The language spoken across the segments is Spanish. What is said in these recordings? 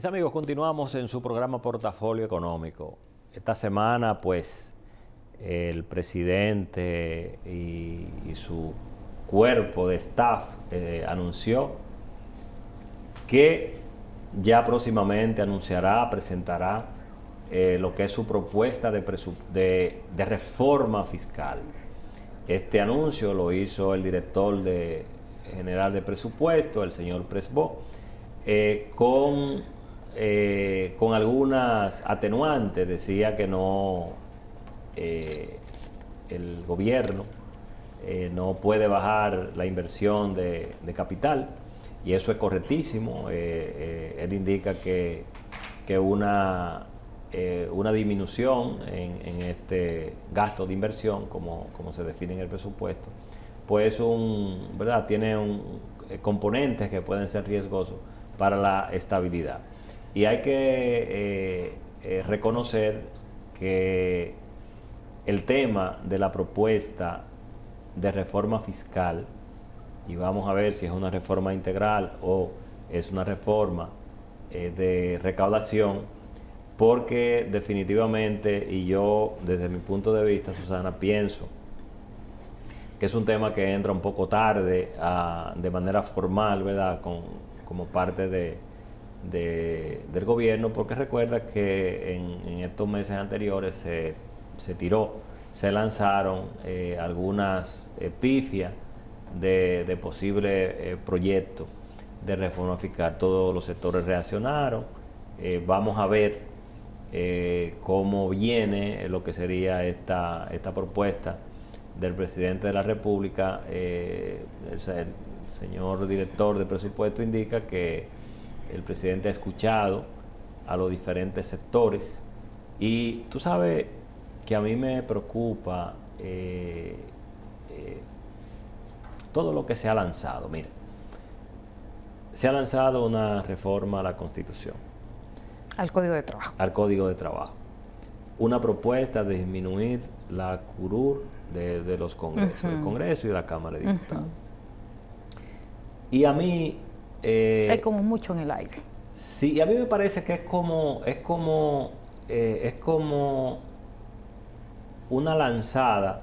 Mis amigos, continuamos en su programa Portafolio Económico. Esta semana, pues, el presidente y su cuerpo de staff anunció que ya próximamente presentará lo que es su propuesta de reforma fiscal. Este anuncio lo hizo el director general de presupuesto, el señor Presbó, con algunas atenuantes. Decía que no, el gobierno no puede bajar la inversión de capital, y eso es correctísimo. Él indica que una disminución en este gasto de inversión, como se define en el presupuesto, pues ¿verdad? Tiene componentes que pueden ser riesgosos para la estabilidad. Y hay que reconocer que el tema de la propuesta de reforma fiscal, y vamos a ver si es una reforma integral o es una reforma de recaudación, porque definitivamente, y yo desde mi punto de vista, Susana, pienso que es un tema que entra un poco tarde de manera formal, ¿verdad? Como parte del gobierno, porque recuerda que en estos meses anteriores se lanzaron algunas pifias de posibles proyectos de reforma fiscal. Todos los sectores reaccionaron. Vamos a ver cómo viene lo que sería esta propuesta del presidente de la República. El señor director de presupuesto indica que el presidente ha escuchado a los diferentes sectores, y tú sabes que a mí me preocupa todo lo que se ha lanzado. Mira, se ha lanzado una reforma a la Constitución, al Código de Trabajo. Al Código de Trabajo. Una propuesta de disminuir la curul de los congresos, del Congreso y de la Cámara de Diputados. Y a mí... hay como mucho en el aire. Sí, y a mí me parece que es como una lanzada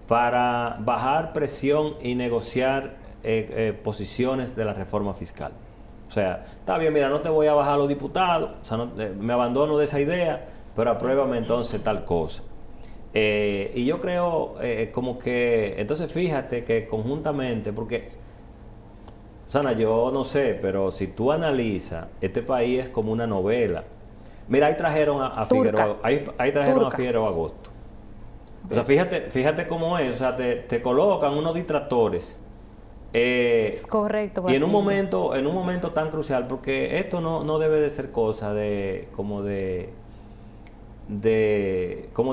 para bajar presión y negociar posiciones de la reforma fiscal. O sea, está bien, mira, no te voy a bajar a los diputados, o sea, me abandono de esa idea, pero apruébame entonces tal cosa. Y yo creo como que, entonces fíjate que conjuntamente, porque, Sana, yo no sé, pero si tú analizas, este país es como una novela. Mira, ahí trajeron a Figueroa, ahí trajeron a Figueroa Agosto. O sea, fíjate cómo es, o sea, te colocan unos distractores. Es correcto. Y en un momento tan crucial, porque esto no debe de ser cosa como de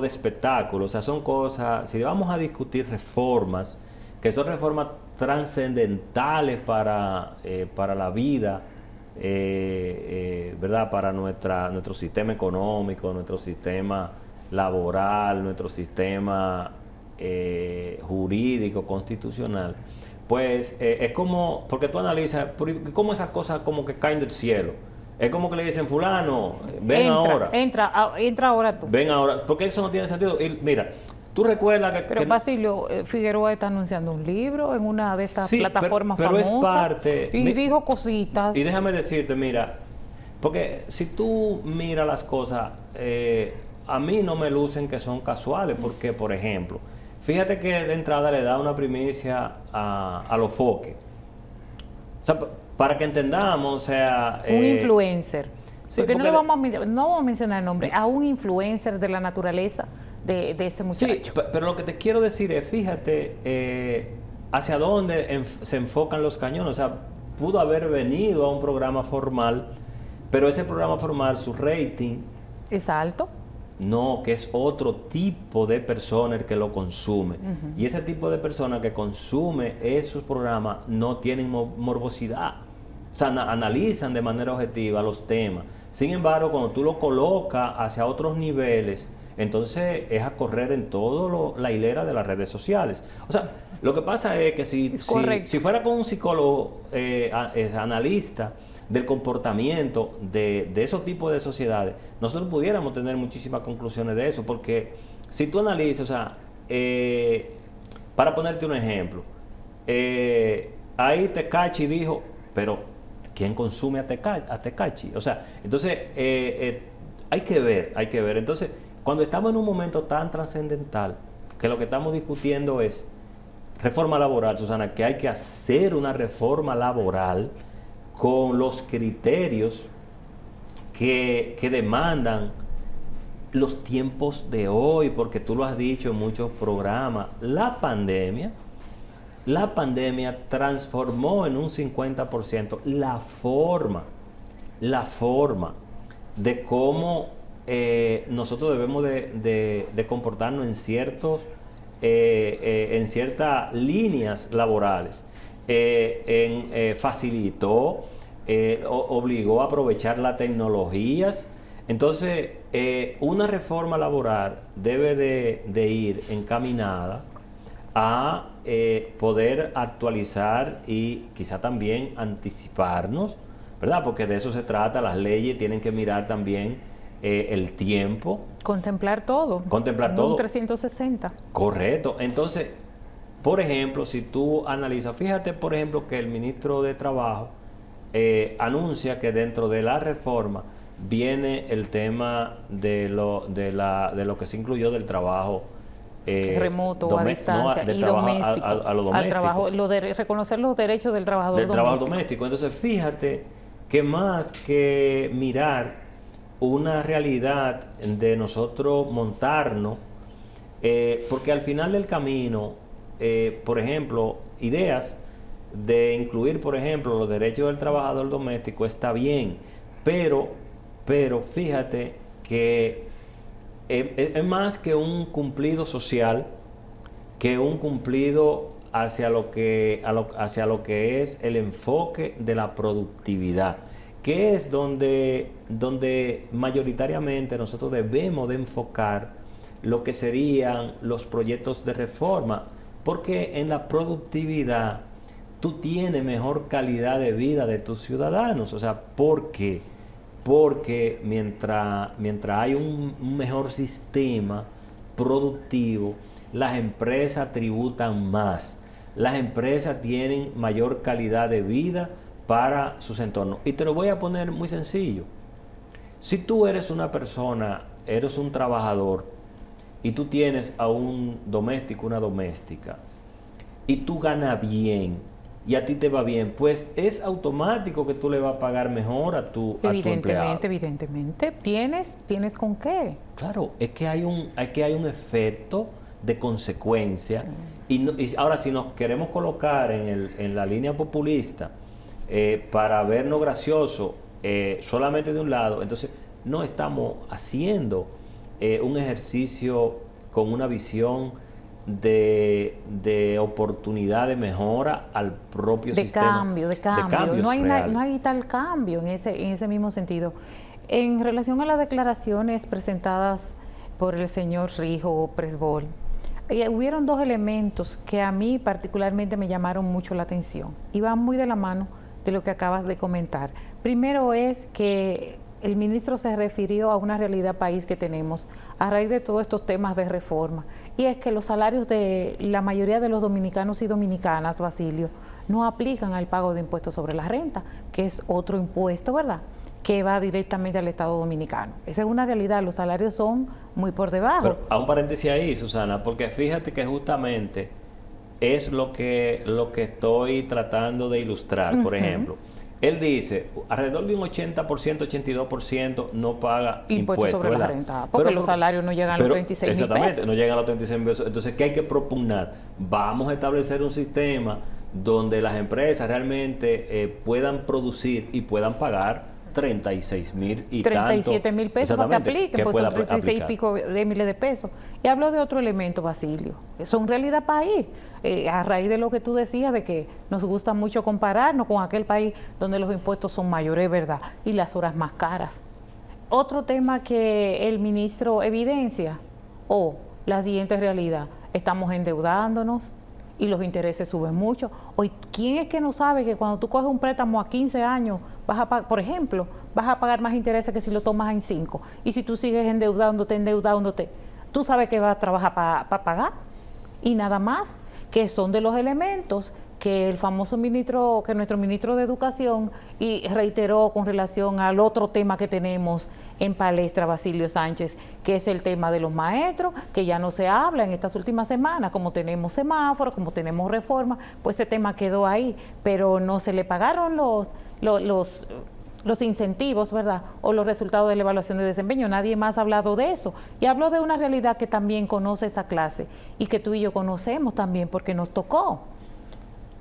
espectáculo. O sea, son cosas, si vamos a discutir reformas, que son reformas trascendentales para la vida, ¿verdad? Para nuestro sistema económico, nuestro sistema laboral, nuestro sistema jurídico, constitucional. Pues es como, porque tú analizas, como esas cosas como que caen del cielo. Es como que le dicen, fulano, ven ahora. Entra ahora tú. Ven ahora, porque eso no tiene sentido. Y mira, tú recuerdas que... Pero Basilio, Figueroa está anunciando un libro en una de estas plataformas famosas. Pero es parte... Y dijo cositas. Y déjame decirte, mira, porque si tú miras las cosas, a mí no me lucen que son casuales, porque, por ejemplo, fíjate que de entrada le da una primicia a los foques. O sea, para que entendamos, o sea... un influencer. Sí, porque no vamos a mencionar el nombre, a un influencer de la naturaleza de ese muchacho. Sí, pero lo que te quiero decir es, fíjate hacia dónde se enfocan los cañones. O sea, pudo haber venido a un programa formal, pero ese programa formal, su rating... ¿Es alto? No, que es otro tipo de persona el que lo consume. Y ese tipo de persona que consume esos programas no tienen morbosidad. O sea, analizan de manera objetiva los temas. Sin embargo, cuando tú lo colocas hacia otros niveles, entonces es a correr en toda la hilera de las redes sociales. O sea, lo que pasa es que si fuera con un psicólogo analista, del comportamiento de esos tipos de sociedades, nosotros pudiéramos tener muchísimas conclusiones de eso, porque si tú analizas, o sea, para ponerte un ejemplo, ahí Tecachi dijo, pero ¿quién consume a Tecachi? O sea, entonces hay que ver. Entonces, cuando estamos en un momento tan trascendental, que lo que estamos discutiendo es reforma laboral, Susana, que hay que hacer una reforma laboral con los criterios que demandan los tiempos de hoy, porque tú lo has dicho en muchos programas, la pandemia transformó en un 50% la forma de cómo nosotros debemos de comportarnos en ciertas líneas laborales. Facilitó, obligó a aprovechar las tecnologías. Entonces, una reforma laboral debe de ir encaminada a poder actualizar y quizá también anticiparnos, ¿verdad? Porque de eso se trata. Las leyes tienen que mirar también el tiempo. Contemplar todo. Contemplar todo. Un 360. Correcto. Entonces, por ejemplo, si tú analizas, fíjate, por ejemplo, que el ministro de Trabajo anuncia que dentro de la reforma viene el tema de lo que se incluyó del trabajo remoto o a distancia y doméstico. A lo doméstico. Al trabajo, reconocer los derechos del trabajador doméstico. Trabajo doméstico. Entonces, fíjate que más que mirar una realidad de nosotros montarnos, porque al final del camino, por ejemplo, ideas de incluir, por ejemplo, los derechos del trabajador doméstico está bien, pero fíjate que es más que un cumplido social, que un cumplido hacia lo que es el enfoque de la productividad, que es donde mayoritariamente nosotros debemos de enfocar lo que serían los proyectos de reforma, porque en la productividad tú tienes mejor calidad de vida de tus ciudadanos. O sea, ¿por qué? Porque mientras hay un mejor sistema productivo, las empresas tributan más, las empresas tienen mayor calidad de vida para sus entornos. Y te lo voy a poner muy sencillo. Si tú eres una persona, eres un trabajador, y tú tienes a un doméstico, una doméstica, y tú ganas bien, y a ti te va bien, pues es automático que tú le vas a pagar mejor a tu empleado. Evidentemente. ¿Tienes con qué? Claro, es que hay un efecto de consecuencia. Sí. Y ahora, si nos queremos colocar en la línea populista para vernos graciosos solamente de un lado, entonces no estamos haciendo un ejercicio con una visión de oportunidad de mejora al propio sistema. De cambio. No hay tal cambio en ese mismo sentido. En relación a las declaraciones presentadas por el señor Rijo Presbol, hubieron dos elementos que a mí particularmente me llamaron mucho la atención y van muy de la mano de lo que acabas de comentar. Primero es que el ministro se refirió a una realidad país que tenemos a raíz de todos estos temas de reforma, y es que los salarios de la mayoría de los dominicanos y dominicanas, Basilio, no aplican al pago de impuestos sobre la renta, que es otro impuesto, ¿verdad?, que va directamente al Estado dominicano. Esa es una realidad, los salarios son muy por debajo. Pero a un paréntesis ahí, Susana, porque fíjate que justamente es lo que estoy tratando de ilustrar. Por ejemplo, él dice, alrededor de un 80%, 82% no paga impuestos sobre la renta, porque los salarios no llegan a los 36 mil pesos. Exactamente, no llegan a los 36 mil pesos. Entonces, ¿qué hay que propugnar? Vamos a establecer un sistema donde las empresas realmente puedan producir y puedan pagar 36 mil y 37 mil pesos para que apliquen, pues son 36 y pico de miles de pesos. Y hablo de otro elemento, Basilio, son realidad país, a raíz de lo que tú decías de que nos gusta mucho compararnos con aquel país donde los impuestos son mayores, ¿verdad?, y las horas más caras. Otro tema que el ministro evidencia, la siguiente realidad, estamos endeudándonos y los intereses suben mucho. Hoy, ¿quién es que no sabe que cuando tú coges un préstamo a 15 años, vas a pagar, por ejemplo, vas a pagar más intereses que si lo tomas en 5? Y si tú sigues endeudándote, tú sabes que vas a trabajar para pagar. Y nada más, que son de los elementos que el famoso ministro, que nuestro ministro de Educación y reiteró con relación al otro tema que tenemos en palestra, Basilio Sánchez, que es el tema de los maestros, que ya no se habla en estas últimas semanas, como tenemos semáforos, como tenemos reforma, pues ese tema quedó ahí, pero no se le pagaron los incentivos, ¿verdad? O los resultados de la evaluación de desempeño. Nadie más ha hablado de eso. Y hablo de una realidad que también conoce esa clase y que tú y yo conocemos también porque nos tocó.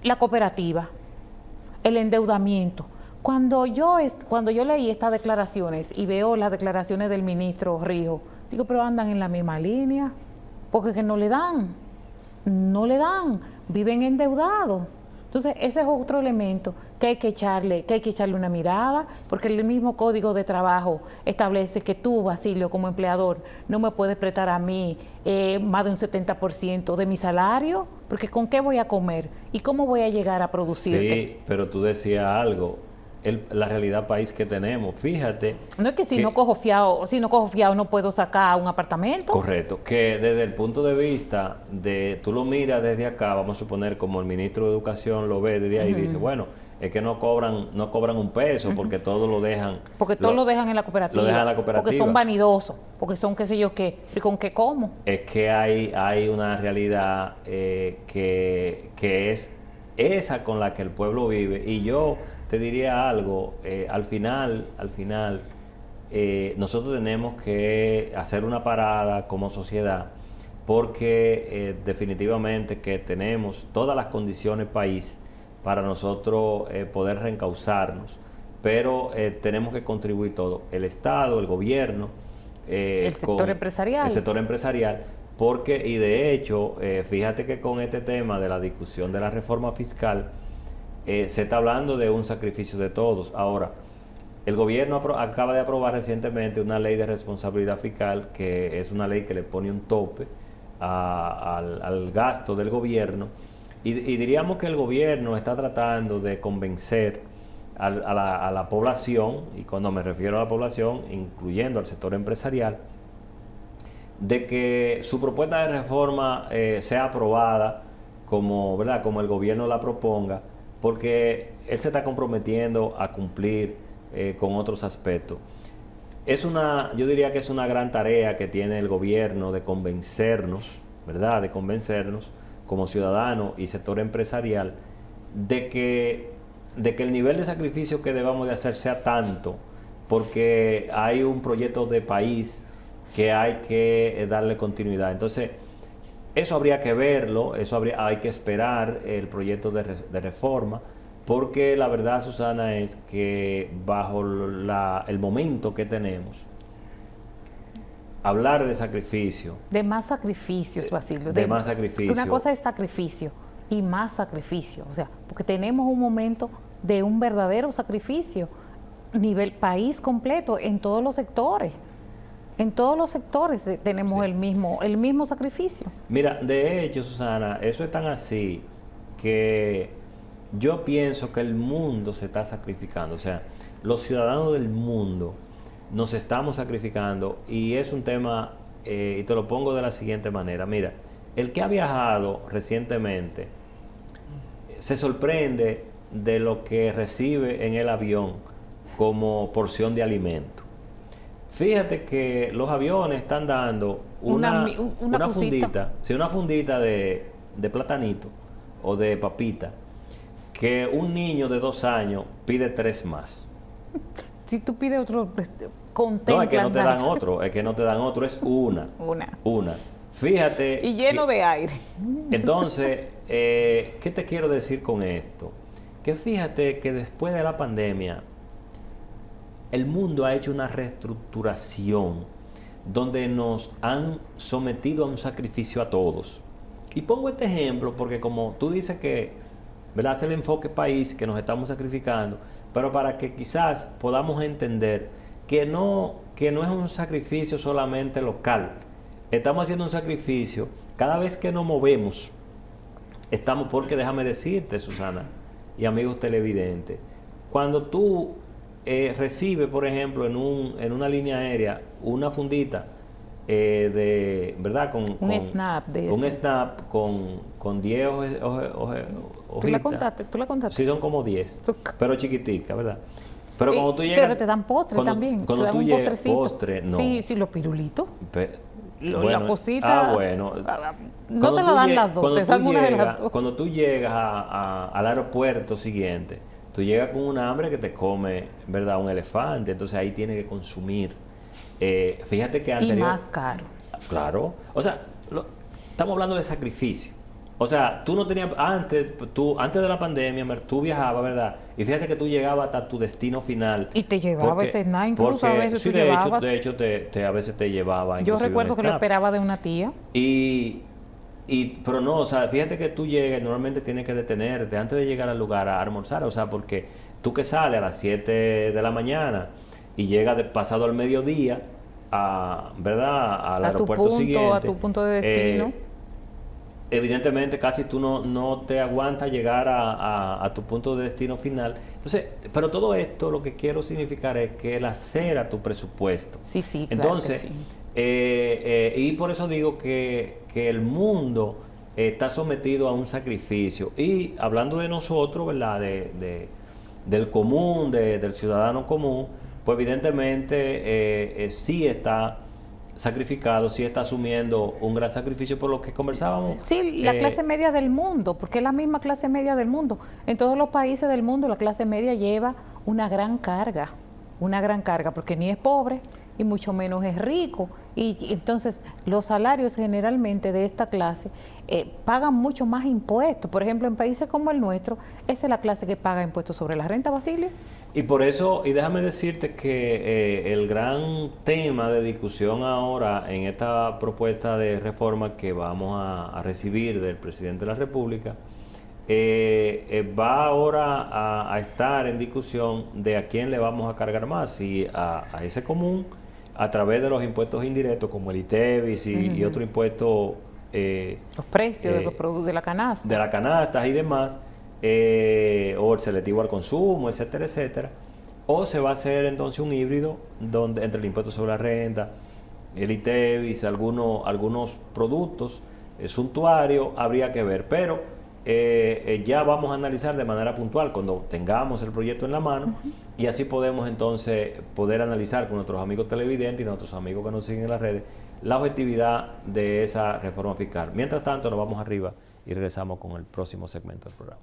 La cooperativa, el endeudamiento. Cuando yo leí estas declaraciones y veo las declaraciones del ministro Rijo, digo, pero andan en la misma línea, porque que no le dan, viven endeudados. Entonces, ese es otro elemento que hay que echarle una mirada, porque el mismo Código de Trabajo establece que tú, Basilio, como empleador, no me puedes prestar a mí más de un 70% de mi salario, porque ¿con qué voy a comer? ¿Y cómo voy a llegar a producirte? Sí, pero tú decías algo, la realidad país que tenemos, fíjate. No es que si no cojo fiado no puedo sacar un apartamento. Correcto, que desde el punto de vista tú lo miras desde acá, vamos a suponer como el ministro de Educación lo ve desde ahí y dice, bueno, es que no cobran un peso porque todo lo dejan. Porque todo lo dejan en la cooperativa. Lo dejan en la cooperativa. Porque son vanidosos, porque son qué sé yo qué, y con qué como. Es que hay una realidad que es esa con la que el pueblo vive. Y yo te diría algo, al final, nosotros tenemos que hacer una parada como sociedad porque definitivamente que tenemos todas las condiciones país para nosotros poder reencauzarnos, pero tenemos que contribuir todo, el Estado, el gobierno, el sector empresarial. El sector empresarial, porque, y de hecho, fíjate que con este tema de la discusión de la reforma fiscal, se está hablando de un sacrificio de todos. Ahora, el gobierno acaba de aprobar recientemente una ley de responsabilidad fiscal, que es una ley que le pone un tope al gasto del gobierno, y diríamos que el gobierno está tratando de convencer a la población, y cuando me refiero a la población, incluyendo al sector empresarial, de que su propuesta de reforma sea aprobada ¿verdad? Como el gobierno la proponga, porque él se está comprometiendo a cumplir con otros aspectos. Yo diría que es una gran tarea que tiene el gobierno de convencernos, ¿verdad? De convencernos como ciudadanos y sector empresarial de que el nivel de sacrificio que debamos de hacer sea tanto, porque hay un proyecto de país que hay que darle continuidad. Entonces, eso habría que verlo, hay que esperar el proyecto de reforma, porque la verdad, Susana, es que bajo el momento que tenemos, hablar de sacrificio. De más sacrificios, Basilio. De más sacrificio. Una cosa es sacrificio y más sacrificio. O sea, porque tenemos un momento de un verdadero sacrificio, nivel país completo, en todos los sectores. En todos los sectores tenemos el mismo sacrificio. Mira, de hecho, Susana, eso es tan así que yo pienso que el mundo se está sacrificando. O sea, los ciudadanos del mundo nos estamos sacrificando, y es un tema, y te lo pongo de la siguiente manera. Mira, el que ha viajado recientemente se sorprende de lo que recibe en el avión como porción de alimento. Fíjate que los aviones están dando una fundita, sí, una fundita de platanito o de papita, que un niño de 2 años pide 3 más. Si tú pides otro, no, es que no te dan otro, es una. Fíjate. Y lleno de aire. Entonces, ¿qué te quiero decir con esto? Que fíjate que después de la pandemia, el mundo ha hecho una reestructuración donde nos han sometido a un sacrificio a todos. Y pongo este ejemplo porque como tú dices que, ¿verdad?, es el enfoque país que nos estamos sacrificando, pero para que quizás podamos entender que no es un sacrificio solamente local. Estamos haciendo un sacrificio cada vez que nos movemos estamos, porque déjame decirte, Susana, y amigos televidentes, cuando tú recibes, por ejemplo, en una línea aérea, una fundita, ¿verdad? Un snap de un eso. snap con 10 hojitas. ¿Tú la contaste? Sí, son como 10, pero chiquitica, ¿verdad? Pero cuando tú llegas... Pero te dan postre también. Cuando te dan tú un llegas, postrecito. postre, no. Sí, los pirulitos. Bueno, la cosita... bueno. No te la dan las dos, te dan una de las dos. Cuando tú llegas al aeropuerto siguiente, tú llegas con una hambre que te come, ¿verdad? Un elefante. Entonces ahí tienes que consumir. Fíjate que anterior... Y más caro. Claro. O sea, estamos hablando de sacrificio. O sea, tú no tenías... Antes de la pandemia, tú viajabas, ¿verdad? Y fíjate que tú llegabas hasta tu destino final. Y te llevaba ese snack, incluso a veces sí, tú llevabas... de hecho, a veces te llevaba. Yo recuerdo que lo esperaba de una tía. Pero no, o sea, fíjate que tú llegas y normalmente tienes que detenerte antes de llegar al lugar a almorzar. O sea, porque tú que sales a las 7 de la mañana y llegas pasado al mediodía, ¿verdad? Al aeropuerto siguiente. A tu punto de destino. Evidentemente casi tú no te aguantas llegar a tu punto de destino final. Entonces, pero todo esto lo que quiero significar es que el hacer a tu presupuesto. Sí, sí, claro. Entonces, que sí. Y por eso digo que el mundo está sometido a un sacrificio. Y hablando de nosotros, ¿verdad? Del común, del ciudadano común, pues evidentemente sí está sacrificado, sí está asumiendo un gran sacrificio por lo que conversábamos. Sí, la clase media del mundo, porque es la misma clase media del mundo. En todos los países del mundo la clase media lleva una gran carga, porque ni es pobre y mucho menos es rico. Y entonces los salarios generalmente de esta clase pagan mucho más impuestos. Por ejemplo, en países como el nuestro, esa es la clase que paga impuestos sobre la renta, Basilio. Y por eso, y déjame decirte que el gran tema de discusión ahora en esta propuesta de reforma que vamos a recibir del presidente de la República, va ahora a estar en discusión de a quién le vamos a cargar más, si a ese común, a través de los impuestos indirectos como el ITEVIS y otro impuesto... los precios de los productos de la canasta. De la canasta y demás. O el selectivo al consumo, etcétera, etcétera. O se va a hacer entonces un híbrido donde entre el impuesto sobre la renta, el ITEVIS, algunos productos suntuarios, habría que ver. Pero ya vamos a analizar de manera puntual cuando tengamos el proyecto en la mano y así podemos entonces poder analizar con nuestros amigos televidentes y nuestros amigos que nos siguen en las redes la objetividad de esa reforma fiscal. Mientras tanto, nos vamos arriba y regresamos con el próximo segmento del programa.